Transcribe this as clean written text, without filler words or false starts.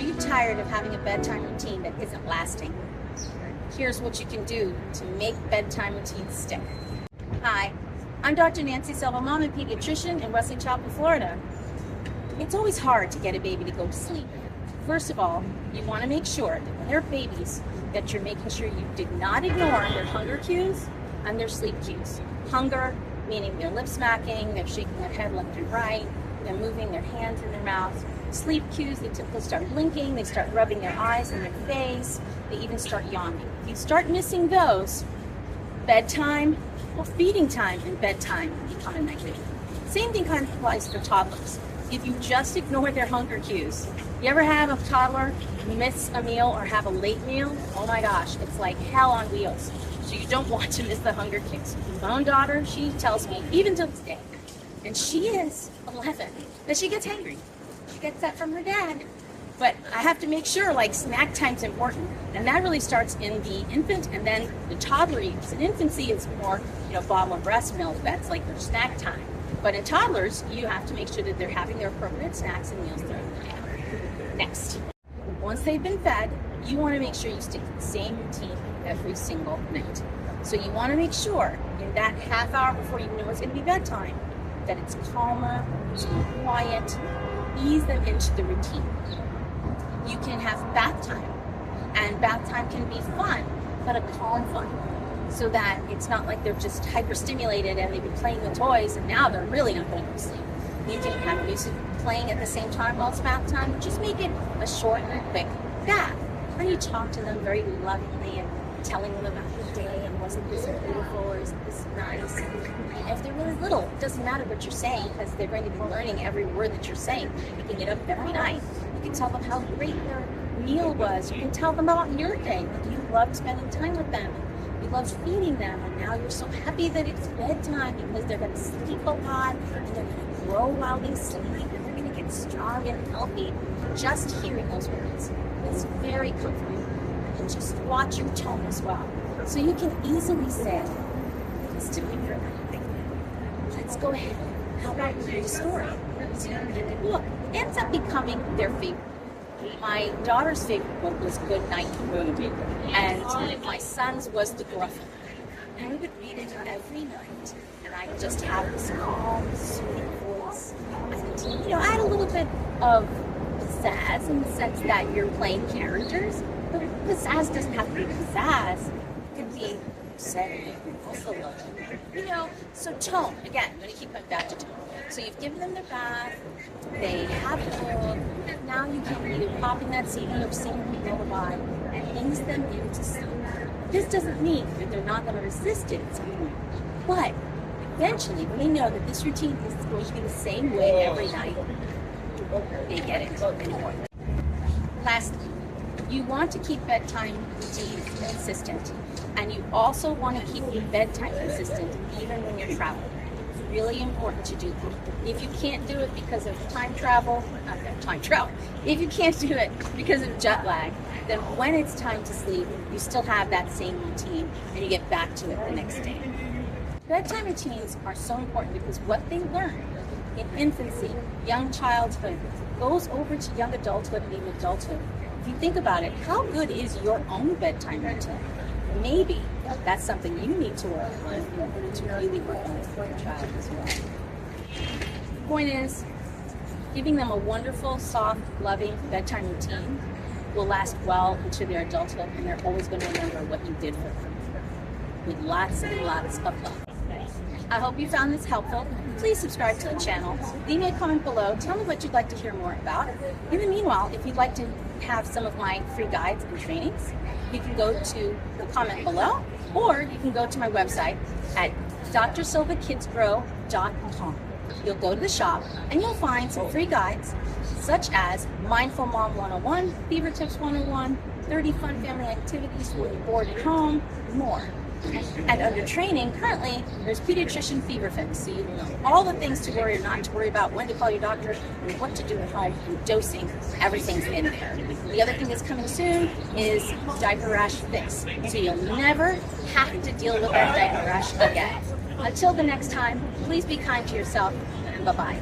you tired of having a bedtime routine that isn't lasting? Here's what you can do to make bedtime routines stick. Hi, I'm Dr. Nancy Silva, mom and pediatrician in Wesley Chapel, Florida. It's always hard to get a baby to go to sleep. First of all, you want to make sure that when they're babies, that you're making sure you did not ignore their hunger cues and their sleep cues. Hunger, meaning they're lip smacking, they're shaking their head left and right, they're moving their hands in their mouth. Sleep cues, they typically start blinking, they start rubbing their eyes in their face, they even start yawning. If you start missing those, bedtime or feeding time and bedtime become a nightmare. Same thing kind of applies for toddlers. If you just ignore their hunger cues, you ever have a toddler miss a meal or have a late meal? Oh my gosh, it's like hell on wheels. So you don't want to miss the hunger cues. My own daughter, she tells me, even to this day, and she is 11, that she gets hangry. She gets that from her dad. But I have to make sure, like, snack time's important. And that really starts in the infant and then the toddler years. In infancy, it's more, bottle of breast milk. That's like their snack time. But in toddlers, you have to make sure that they're having their appropriate snacks and meals throughout the day. Next, once they've been fed, you want to make sure you stick to the same routine every single night. So you want to make sure in that half hour before you know it's going to be bedtime, that it's calmer, it's quiet, ease them into the routine. You can have bath time, and bath time can be fun, but a calm fun, so that it's not like they're just hyperstimulated and they've been playing with toys and now they're really not going to sleep. You can have music playing at the same time while it's bath time. Just make it a short and quick bath. And you talk to them very lovingly and telling them about the day and wasn't this beautiful or isn't this nice. And if they're really little, it doesn't matter what you're saying because they're going to be learning every word that you're saying. You can get up every night. You can tell them how great their meal was. You can tell them about your day. You loved spending time with them. You loved feeding them, and now you're so happy that it's bedtime because they're going to sleep a lot and they're going to grow while they sleep and they're going to get strong and healthy. Just hearing those words is very comforting. And just watch your tone as well. So you can easily say, "It's to me for anything. Let's go ahead. How about you read a story?" So you read a book. It ends up becoming their favorite. My daughter's favorite book was Good Night Moon, and my son's was The Gruffle. And we would read it every night, and I would just have this calm, sweet voice. And, add a little bit of pizzazz in the sense that you're playing characters. But pizzazz doesn't have to be pizzazz. It can be upsetting, also loving. So tone. Again, I'm going to keep coming back to tone. So you've given them their bath, they have the book, now you can either pop in that CD or sing a lullaby and ease them into sleep. This doesn't mean that they're not going to resist it at some point, but eventually when they know that this routine is going to be the same way every night, they get it anymore. Lastly, you want to keep bedtime routines consistent, and you also want to keep your bedtime consistent even when you're traveling. It's really important to do that. If you can't do it because of if you can't do it because of jet lag, then when it's time to sleep, you still have that same routine and you get back to it the next day. Bedtime routines are so important because what they learn in infancy, young childhood, goes over to young adulthood and even adulthood. If you think about it, how good is your own bedtime routine? Maybe that's something you need to work on in order to really work on it for your child as well. The point is, giving them a wonderful, soft, loving bedtime routine will last well into their adulthood, and they're always going to remember what you did for them with lots and lots of love. I hope you found this helpful. Please subscribe to the channel. Leave me a comment below. Tell me what you'd like to hear more about. In the meanwhile, if you'd like to have some of my free guides and trainings, you can go to the comment below, or you can go to my website at drsilvakidsgrow.com. You'll go to the shop and you'll find some free guides such as Mindful Mom 101, Fever Tips 101, 30 Fun Family Activities when you're bored at home, more. And under training, currently, there's Pediatrician Fever Fix, so you know all the things to worry or not to worry about, when to call your doctor, and what to do at home, and dosing, everything's in there. The other thing that's coming soon is Diaper Rash Fix, so you'll never have to deal with that diaper rash again. Until the next time, please be kind to yourself, and bye-bye.